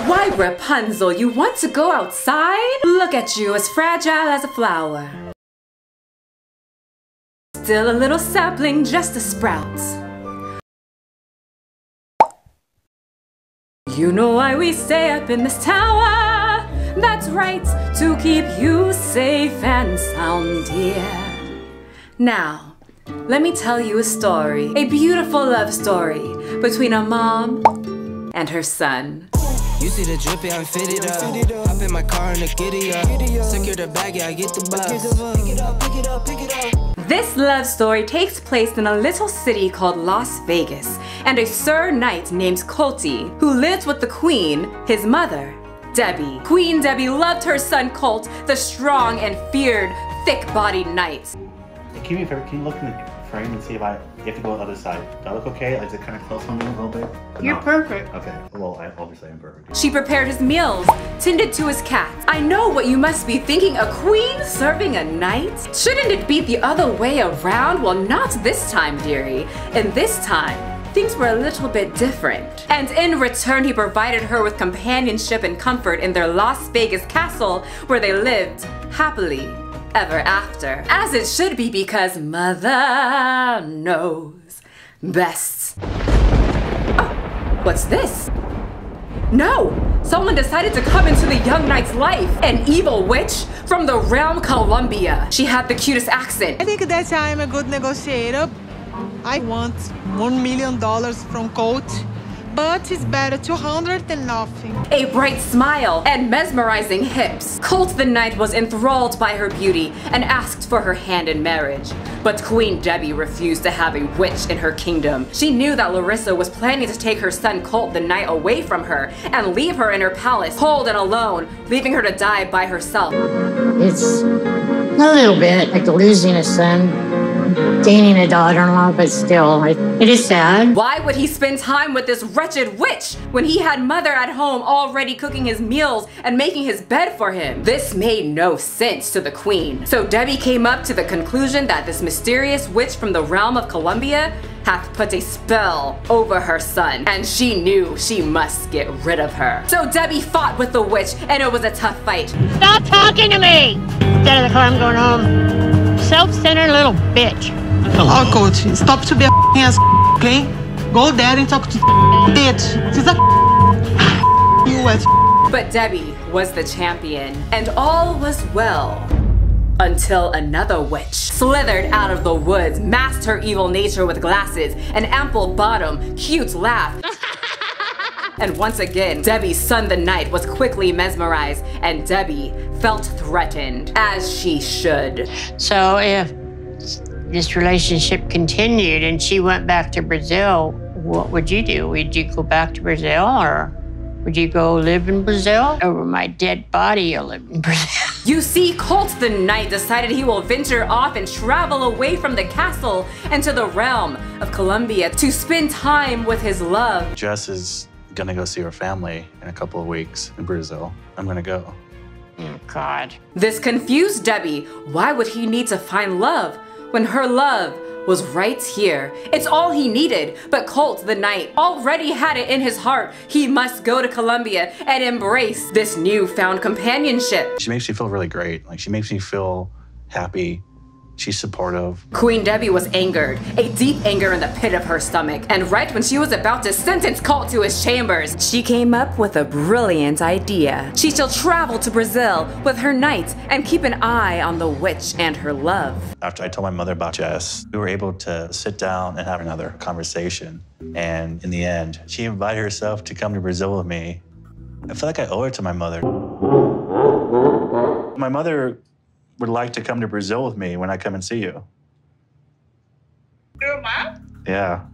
Why, Rapunzel, you want to go outside? Look at you, as fragile as a flower. Still a little sapling, just a sprout. You know why we stay up in this tower? That's right, to keep you safe and sound, dear. Now, let me tell you a story, a beautiful love story between a mom and her son. You see the drippy, I'm fitted up. Hop in my car and the giddy up. Secure the bag, yeah, I get the bus. Pick it up, pick it up, pick it up. This love story takes place in a little city called Las Vegas, and a Sir Knight named Colt, who lives with the Queen, his mother, Debbie. Queen Debbie loved her son Colt, the strong and feared, thick-bodied knight. Can you can you look in the frame and see if you have to go on the other side? Do I look okay? Like, is it kind of close on me a little bit? You're perfect. Okay, well, obviously I'm perfect. She prepared his meals, tended to his cat. I know what you must be thinking, a queen serving a knight? Shouldn't it be the other way around? Well, not this time, dearie. And this time, things were a little bit different. And in return, he provided her with companionship and comfort in their Las Vegas castle, where they lived happily ever after. As it should be, because mother knows best. Oh, what's this? No! Someone decided to come into the young knight's life. An evil witch from the realm Columbia. She had the cutest accent. I think that I'm a good negotiator. I want $1 million from Colt, but it's better 200 than nothing. A bright smile and mesmerizing hips. Colt the Knight was enthralled by her beauty and asked for her hand in marriage. But Queen Debbie refused to have a witch in her kingdom. She knew that Larissa was planning to take her son Colt the Knight away from her and leave her in her palace, cold and alone, leaving her to die by herself. It's a little bit like losing a son. Gaining a daughter-in-law, but still, it is sad. Why would he spend time with this wretched witch when he had mother at home already cooking his meals and making his bed for him? This made no sense to the queen. So Debbie came up to the conclusion that this mysterious witch from the realm of Columbia hath put a spell over her son, and she knew she must get rid of her. So Debbie fought with the witch, and it was a tough fight. Stop talking to me! Get out of the car, I'm going home. Self-centered little bitch. Oh, Colt, stop to be a ass, okay? Go there and talk to bitch. She's a you ass. But Debbie was the champion, and all was well. Until another witch slithered out of the woods, masked her evil nature with glasses, an ample bottom, cute laugh. And once again, Debbie's son the Knight was quickly mesmerized, and Debbie felt threatened, as she should. So if this relationship continued and she went back to Brazil, what would you do? Would you go back to Brazil, or would you go live in Brazil? Over my dead body, you'll live in Brazil. You see, Colt the Knight decided he will venture off and travel away from the castle into the realm of Columbia to spend time with his love. Jess is gonna go see her family in a couple of weeks in Brazil. I'm gonna go. Oh, God. This confused Debbie. Why would he need to find love when her love was right here? It's all he needed. But Colt the Knight already had it in his heart. He must go to Columbia and embrace this newfound companionship. She makes me feel really great. Like, she makes me feel happy. She's supportive. Queen Debbie was angered, a deep anger in the pit of her stomach. And right when she was about to sentence Colt to his chambers, she came up with a brilliant idea. She shall travel to Brazil with her knight and keep an eye on the witch and her love. After I told my mother about Jess, we were able to sit down and have another conversation. And in the end, she invited herself to come to Brazil with me. I feel like I owe it to my mother. My mother would like to come to Brazil with me when I come and see you. Your mom? Yeah.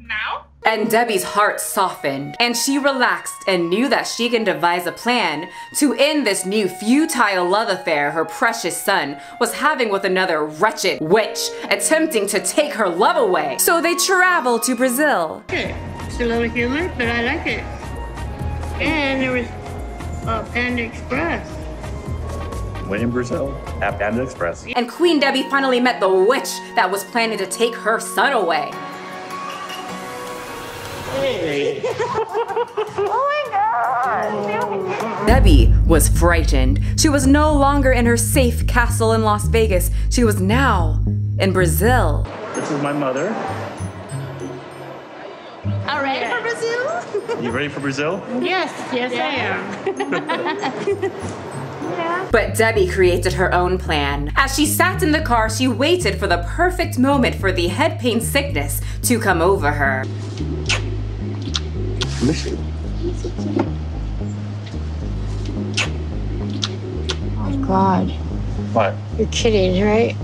Now? And Debbie's heart softened, and she relaxed and knew that she can devise a plan to end this new futile love affair her precious son was having with another wretched witch attempting to take her love away. So they traveled to Brazil. It's a little humor, but I like it. And there was Panda Express. When in Brazil, at Panda Express. And Queen Debbie finally met the witch that was planning to take her son away. Hey. Oh my God. Debbie was frightened. She was no longer in her safe castle in Las Vegas. She was now in Brazil. This is my mother. All ready for Brazil? You ready for Brazil? Yes, I am. But Debbie created her own plan. As she sat in the car, she waited for the perfect moment for the head pain sickness to come over her. Oh God. What? You're kidding, right?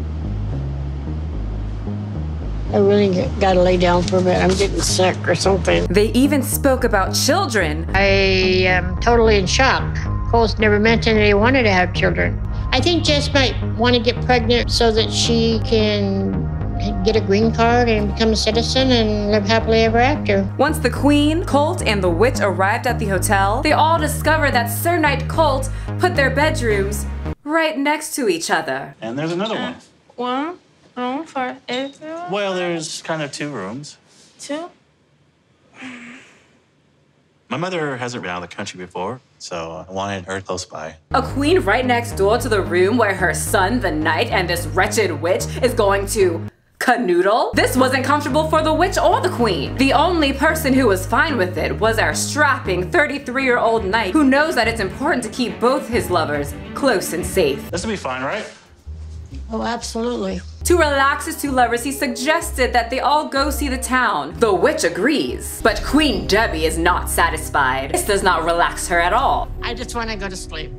I really gotta lay down for a bit. I'm getting sick or something. They even spoke about children. I am totally in shock. Col'ts never mentioned that he wanted to have children. I think Jess might want to get pregnant so that she can get a green card and become a citizen and live happily ever after. Once the Queen, Colt, and the witch arrived at the hotel, they all discovered that Sir Knight Colt put their bedrooms right next to each other. And there's another one. One room for everyone? Well, there's kind of 2 rooms. 2? My mother hasn't been out of the country before, so I wanted her close by. A queen right next door to the room where her son, the knight, and this wretched witch is going to canoodle? This wasn't comfortable for the witch or the queen. The only person who was fine with it was our strapping 33-year-old knight who knows that it's important to keep both his lovers close and safe. This will be fine, right? Oh, absolutely. To relax his 2 lovers, he suggested that they all go see the town. The witch agrees, but Queen Debbie is not satisfied. This does not relax her at all. I just want to go to sleep.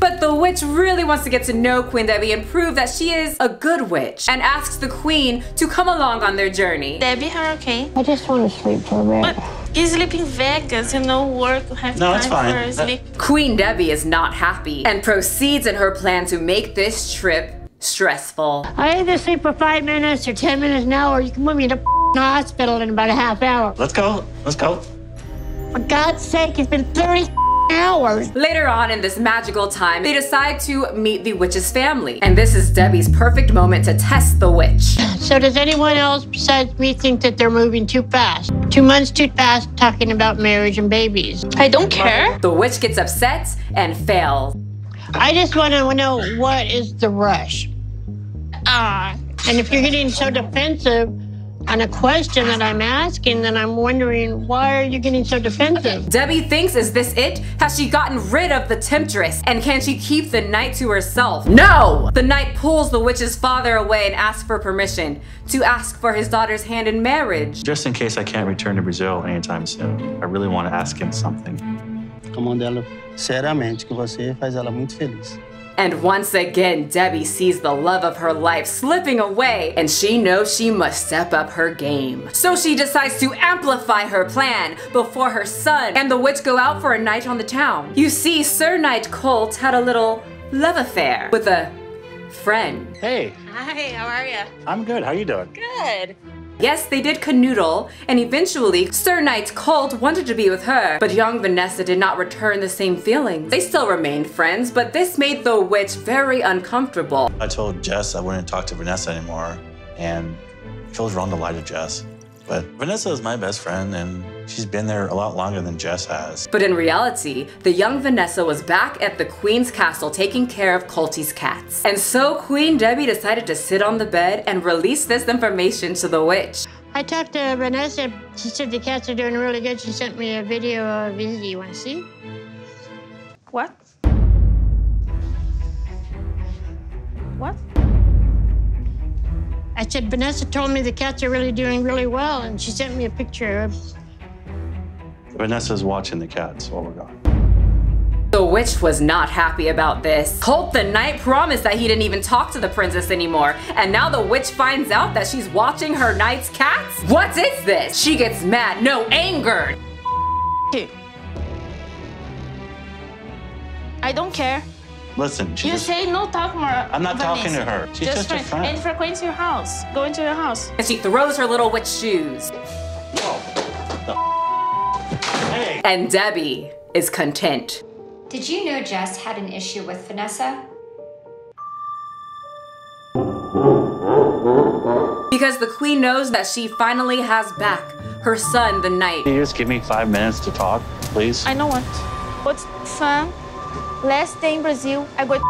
But the witch really wants to get to know Queen Debbie and prove that she is a good witch, and asks the queen to come along on their journey. Debbie, her okay? I just want to sleep for a bit. But you sleep in Vegas, you know, work, have No, it's time fine. for sleep. Queen Debbie is not happy and proceeds in her plan to make this trip stressful. I either sleep for 5 minutes or 10 minutes now, or you can move me to the hospital in about a half hour. Let's go. Let's go. For God's sake, it's been 30 hours. Later on in this magical time, they decide to meet the witch's family. And this is Debbie's perfect moment to test the witch. So does anyone else besides me think that they're moving too fast? 2 months too fast talking about marriage and babies. I don't care. The witch gets upset and fails. I just want to know, what is the rush? And if you're getting so defensive on a question that I'm asking, then I'm wondering, why are you getting so defensive? Debbie thinks, is this it? Has she gotten rid of the temptress? And can she keep the knight to herself? No! The knight pulls the witch's father away and asks for permission to ask for his daughter's hand in marriage. Just in case I can't return to Brazil anytime soon, I really want to ask him something. A mão dela, seriamente, que você faz ela muito feliz. And once again, Debbie sees the love of her life slipping away, and she knows she must step up her game. So she decides to amplify her plan before her son and the witch go out for a night on the town. You see, Sir Knight Colt had a little love affair with a friend. Hey, Hi, how are you? I'm good. How you doing? Good. Yes, they did canoodle, and eventually Sir Knight Colt wanted to be with her, but young Vanessa did not return the same feelings. They still remained friends, but this made the witch very uncomfortable. I told Jess I wouldn't talk to Vanessa anymore, and it feels wrong to lie to Jess. But Vanessa is my best friend, and she's been there a lot longer than Jess has. But in reality, the young Vanessa was back at the Queen's castle taking care of Colty's cats. And so Queen Debbie decided to sit on the bed and release this information to the witch. I talked to Vanessa. She said the cats are doing really good. She sent me a video of Izzy. You want to see? What? What? I said, Vanessa told me the cats are really doing really well, and she sent me a picture of... Vanessa's watching the cats while we're gone. The witch was not happy about this. Colt the Knight promised that he didn't even talk to the princess anymore, and now the witch finds out that she's watching her knight's cats? What is this? She gets mad, no, angered. I don't care. Listen, You say no talk more. I'm not talking to her. She's just a friend. And frequent your house. Go into your house. And she throws her little witch shoes. Hey! And Debbie is content. Did you know Jess had an issue with Vanessa? Because the queen knows that she finally has back her son, the knight. Can you just give me 5 minutes to talk, please? I know what. What's fun? Last day in Brazil, I got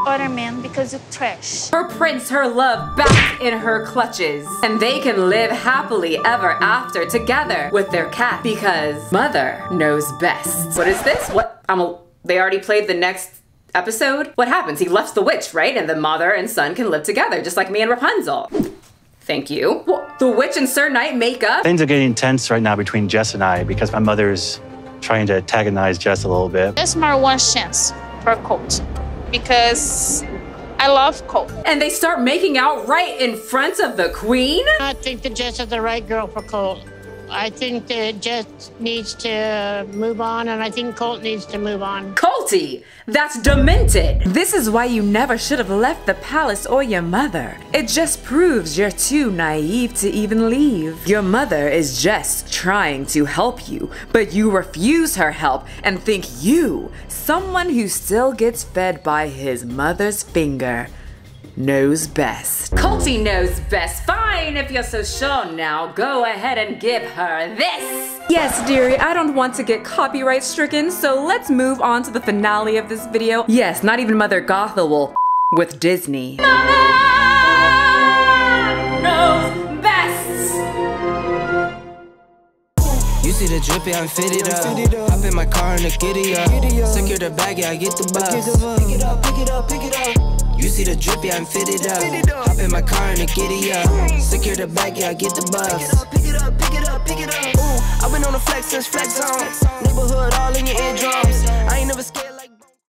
other man because you trash. Her prince, her love, back in her clutches. And they can live happily ever after together with their cat because mother knows best. What is this? What? They already played the next episode? What happens? He left the witch, right? And the mother and son can live together, just like me and Rapunzel. Thank you. Well, the witch and Sir Knight make up? Things are getting tense right now between Jess and I because my mother's trying to antagonize Jess a little bit. That's my one chance for Colt because I love Colt. And they start making out right in front of the queen? I think that Jess is the right girl for Colt. I think that Jess needs to move on, and I think Colt needs to move on. Colty! That's demented! This is why you never should have left the palace or your mother. It just proves you're too naive to even leave. Your mother is just trying to help you, but you refuse her help and think you, someone who still gets fed by his mother's finger, knows best. Colty knows best. Fine, if you're so sure now, go ahead and give her this. Yes, dearie, I don't want to get copyright stricken, so let's move on to the finale of this video. Yes, not even Mother Gothel will with Disney. Mother knows best. You see the drippy, I'm fitted up. Hop in my car and the giddy up. Secure the bag, yeah, I get the bus. Pick it up, pick it up, pick it up. You see the drippy, I'm fitted up. Hop in my car and the giddy up. Secure the bag, yeah, I get the bus. Pick it up, pick it up, pick it up. Ooh, I've been on the flex since flex on. Neighborhood all in your eardrums. I ain't never scared.